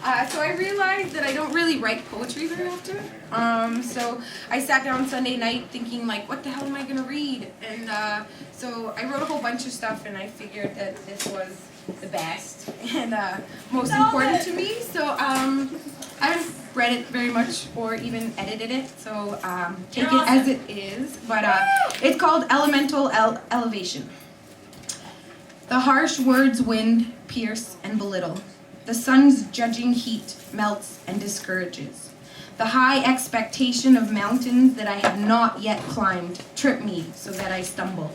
So I realized that I don't really write poetry very often. So I sat down Sunday night thinking, like, what the hell am I going to read? And so I wrote a whole bunch of stuff, and I figured that this was the best and most important to me. So I haven't read it very much or even edited it, so take it as it is. But it's called Elemental Elevation. The harsh words wind pierce and belittle. The sun's judging heat melts and discourages. The high expectation of mountains that I have not yet climbed trip me so that I stumble.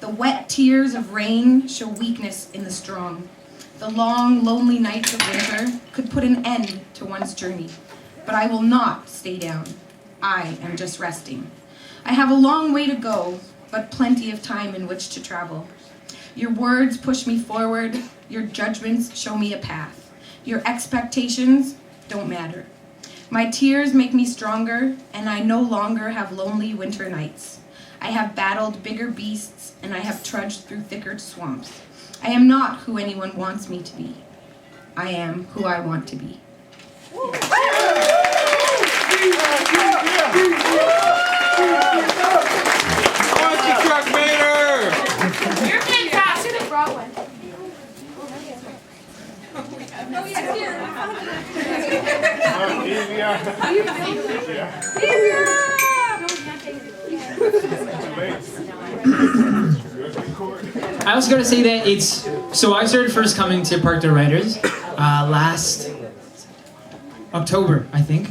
The wet tears of rain show weakness in the strong. The long, lonely nights of winter could put an end to one's journey. But I will not stay down. I am just resting. I have a long way to go, but plenty of time in which to travel. Your words push me forward. Your judgments show me a path. Your expectations don't matter. My tears make me stronger, and I no longer have lonely winter nights. I have battled bigger beasts, and I have trudged through thicker swamps. I am not who anyone wants me to be. I am who I want to be. You're fantastic. I was going to say that so I started first coming to Parkdale Writers last October, I think.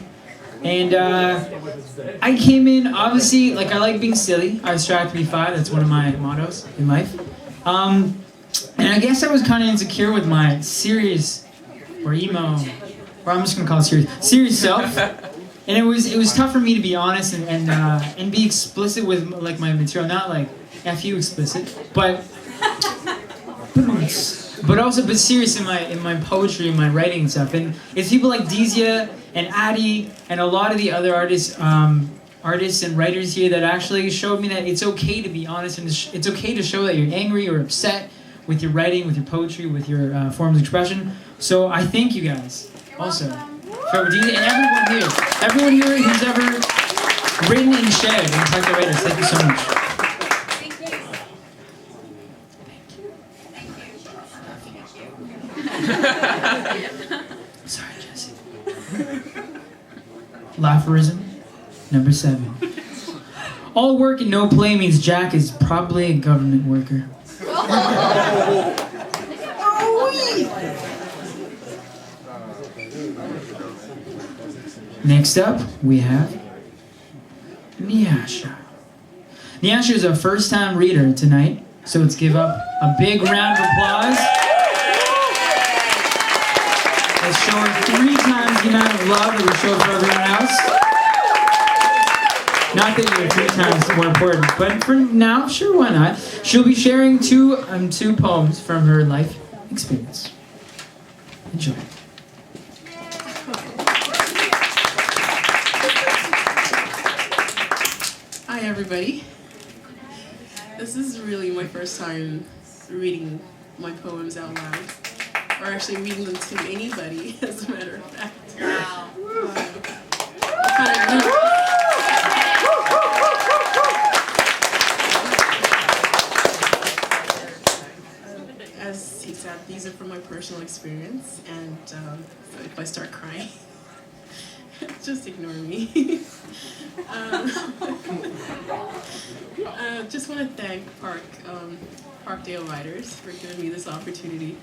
And I came in, obviously, like, I like being silly. I strive to be 5, that's one of my mottos in life. And I guess I was kind of insecure with my serious, or emo, or I'm just going to call it serious self. And it was tough for me to be honest and be explicit with, like, my material. Not like F you explicit, but serious in my poetry and my writing and stuff. And it's people like Deesia and Addie and a lot of the other artists and writers here that actually showed me that it's okay to be honest, and it's okay to show that you're angry or upset with your writing, with your poetry, with your forms of expression. So I thank you guys also for Deesia and everyone here who's ever written and shared in Parkdale Writers. Thank you so much. Sorry, Jesse. Laugherism number 7. All work and no play means Jack is probably a government worker. Next up, we have Nyasha. Nyasha is our first-time reader tonight, so let's give up a big round of applause. Let's show her 3 times the amount of love that we show for everyone else. Not that you're 3 times more important, but for now, sure, why not? She'll be sharing two poems from her life experience. Enjoy. Hi, everybody. This is really my first time reading my poems out loud, or actually reading them to anybody, as a matter of fact. Wow. As he said, these are from my personal experience, and so if I start crying, just ignore me. Just want to thank Parkdale Writers for giving me this opportunity,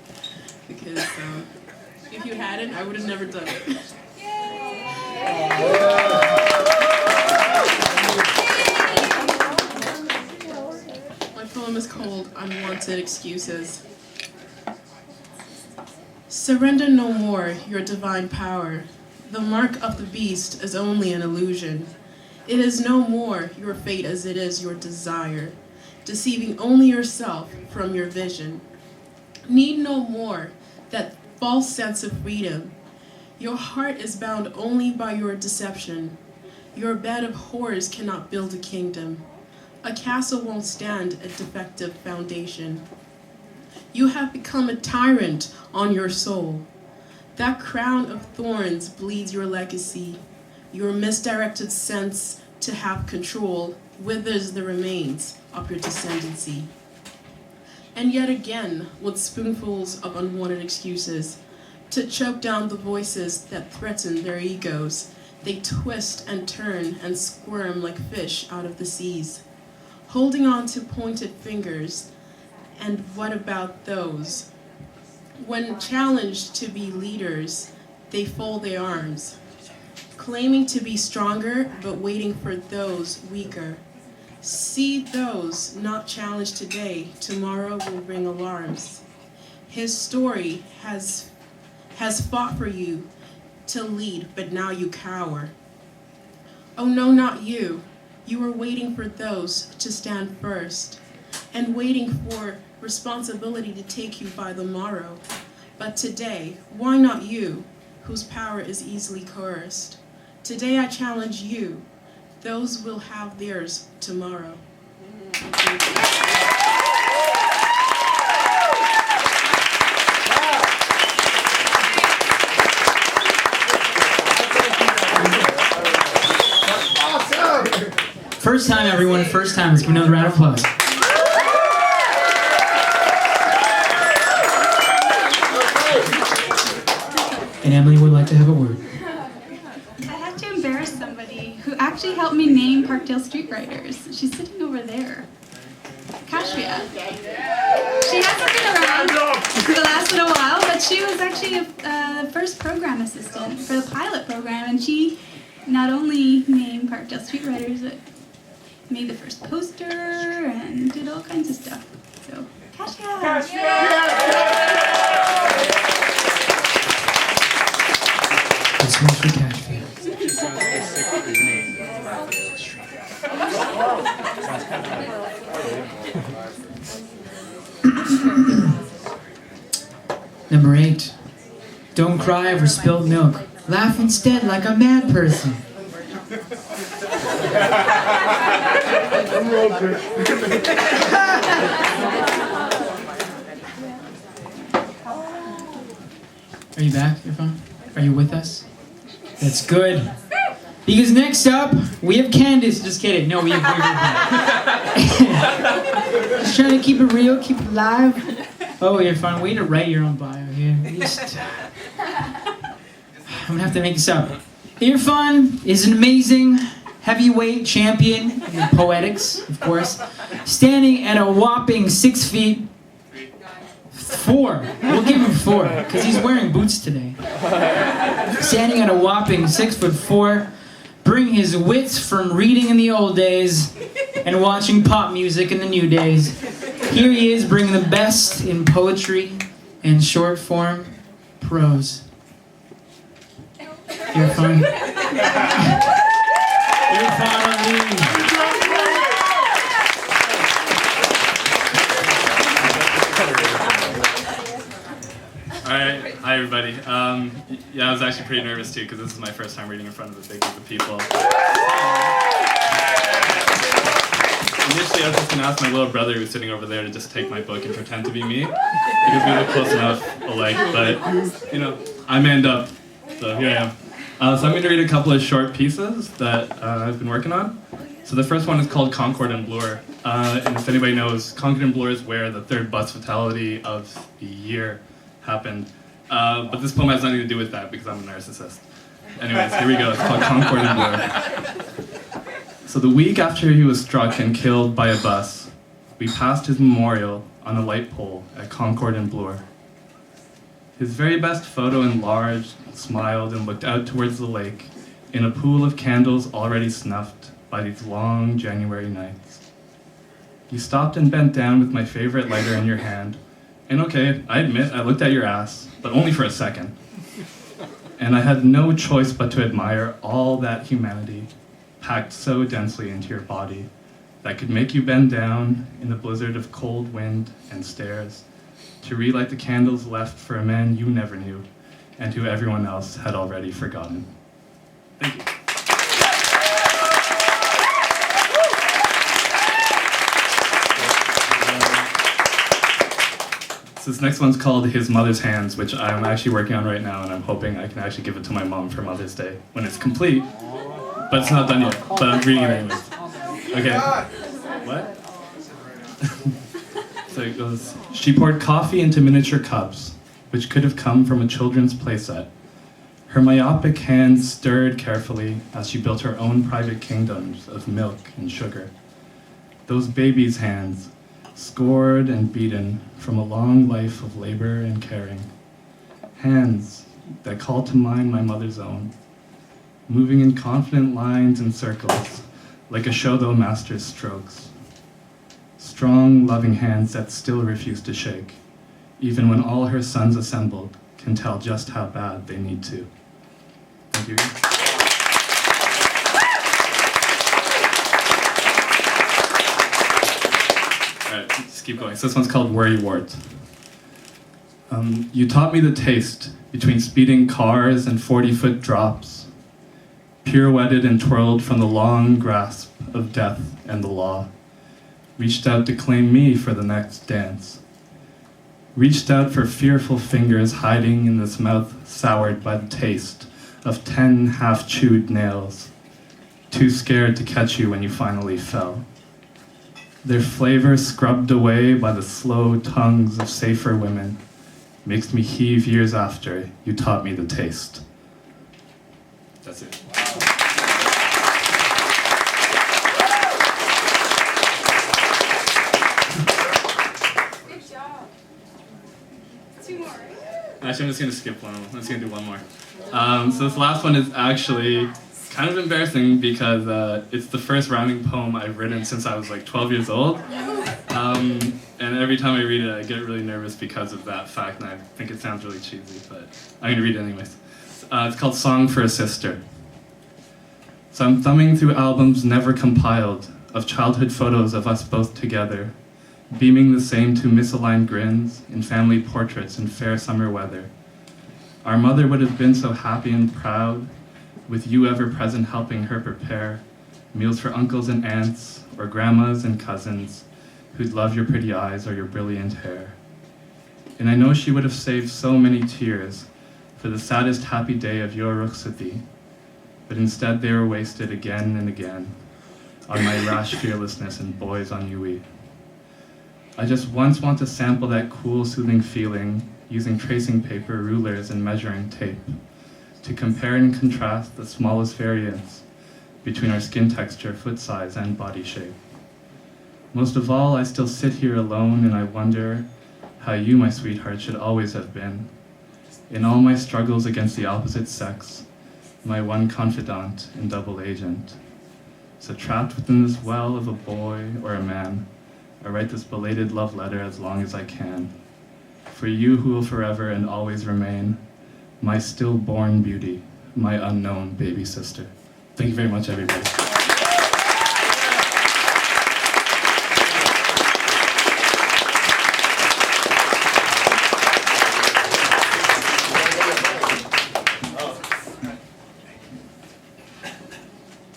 because if you hadn't, I would have never done it. My poem is called Unwanted Excuses. Surrender no more your divine power. The mark of the beast is only an illusion. It is no more your fate as it is your desire, deceiving only yourself from your vision. Need no more that false sense of freedom. Your heart is bound only by your deception. Your bed of horrors cannot build a kingdom. A castle won't stand a defective foundation. You have become a tyrant on your soul. That crown of thorns bleeds your legacy. Your misdirected sense to have control withers the remains of your descendancy. And yet again, with spoonfuls of unwanted excuses, to choke down the voices that threaten their egos, they twist and turn and squirm like fish out of the seas, holding on to pointed fingers. And what about those? When challenged to be leaders, they fold their arms, claiming to be stronger but waiting for those weaker. See those not challenged today, tomorrow will bring alarms. His story has fought for you to lead, but now you cower. Oh no, not you. You were waiting for those to stand first, and waiting for responsibility to take you by the morrow. But today, why not you, whose power is easily coerced? Today I challenge you. Those will have theirs tomorrow. First time, everyone. First time. Let's give another round of applause. And Emily would like to have a word. I had to embarrass somebody who actually helped me name Parkdale Street Writers. She's sitting over there. Kashmia. She hasn't been around for the last little while, but she was actually the first program assistant for the pilot program, and she not only named Parkdale Street Writers, but made the first poster and did all kinds of stuff. So, Kashmia! This one's for Kashmir. Number 8. Don't cry over spilled milk. Laugh instead like a mad person. Are you back, Irfan? Are you with us? That's good. Because next up, we have Candace. Just kidding. No, we have Just trying to keep it real, keep it live. Oh, Irfan, way to write your own bio here. I'm gonna have to make this up. Irfan is an amazing heavyweight champion in poetics, of course, standing at a whopping 6 feet 4. We'll give him 4 because he's wearing boots today. Standing at a whopping 6'4", bring his wits from reading in the old days and watching pop music in the new days. Here he is, bringing the best in poetry and short form prose. Irfan. Irfan Ali. Alright, hi everybody. Yeah, I was actually pretty nervous too because this is my first time reading in front of a big group of people. Initially, I was just going to ask my little brother who was sitting over there to just take my book and pretend to be me because we look close enough alike, but, you know, I manned up, so here I am. So I'm going to read a couple of short pieces that I've been working on. So the first one is called Concord and Bloor. And if anybody knows, Concord and Bloor is where the 3rd bus fatality of the year happened. But this poem has nothing to do with that because I'm a narcissist. Anyways, here we go. It's called Concord and Bloor. So the week after he was struck and killed by a bus, we passed his memorial on a light pole at Concord and Bloor. His very best photo enlarged, smiled, and looked out towards the lake in a pool of candles already snuffed by these long January nights. You stopped and bent down with my favorite lighter in your hand, and okay, I admit I looked at your ass, but only for a second. And I had no choice but to admire all that humanity packed so densely into your body that could make you bend down in the blizzard of cold wind and stares to relight the candles left for a man you never knew and who everyone else had already forgotten. Thank you. So this next one's called His Mother's Hands, which I'm actually working on right now, and I'm hoping I can actually give it to my mom for Mother's Day when it's complete. But it's not done yet, but I'm reading it anyways. Okay. What? So it goes, she poured coffee into miniature cups, which could have come from a children's playset. Her myopic hands stirred carefully as she built her own private kingdoms of milk and sugar. Those baby's hands, scored and beaten from a long life of labor and caring. Hands that call to mind my mother's own, moving in confident lines and circles, like a shodo master's strokes. Strong, loving hands that still refuse to shake, even when all her sons assembled can tell just how bad they need to. Thank you. Alright, just keep going. So this one's called Worrywart. You taught me the taste between speeding cars and 40-foot drops, pirouetted and twirled from the long grasp of death and the law, reached out to claim me for the next dance, reached out for fearful fingers hiding in this mouth soured by the taste of 10 half-chewed nails, too scared to catch you when you finally fell. Their flavor scrubbed away by the slow tongues of safer women makes me heave years after you taught me the taste. That's it. Good job. 2 more. Actually, I'm just going to skip one. I'm just going to do one more. So this last one is actually kind of embarrassing because it's the first rhyming poem I've written since I was like 12 years old. And every time I read it, I get really nervous because of that fact, and I think it sounds really cheesy, but I'm going to read it anyways. It's called Song for a Sister. So I'm thumbing through albums never compiled of childhood photos of us both together, beaming the same 2 misaligned grins in family portraits in fair summer weather. Our mother would have been so happy and proud, with you ever present helping her prepare meals for uncles and aunts, or grandmas and cousins, who'd love your pretty eyes or your brilliant hair. And I know she would have saved so many tears for the saddest happy day of your rukhsati, but instead they were wasted again and again on my rash fearlessness and boys on Yui. I just once want to sample that cool, soothing feeling using tracing paper, rulers, and measuring tape to compare and contrast the smallest variance between our skin texture, foot size, and body shape. Most of all, I still sit here alone and I wonder how you, my sweetheart, should always have been. In all my struggles against the opposite sex, my one confidant and double agent. So trapped within this well of a boy or a man, I write this belated love letter as long as I can. For you who will forever and always remain, my stillborn beauty, my unknown baby sister. Thank you very much, everybody.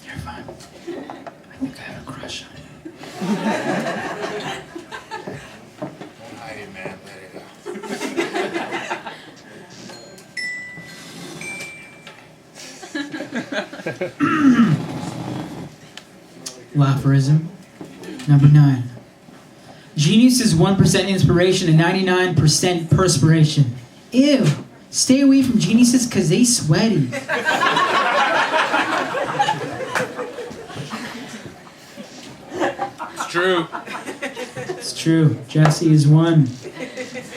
You're fine. I think I have a crush on you. Hide it, man. Let it go. Laphorism. Number 9. Genius is 1% inspiration and 99% perspiration. Ew. Stay away from geniuses because they sweaty. It's true. It's true. Jesse is 1.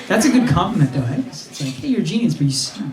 That's a good compliment, though, eh? It's like, hey, you're a genius, but you smell.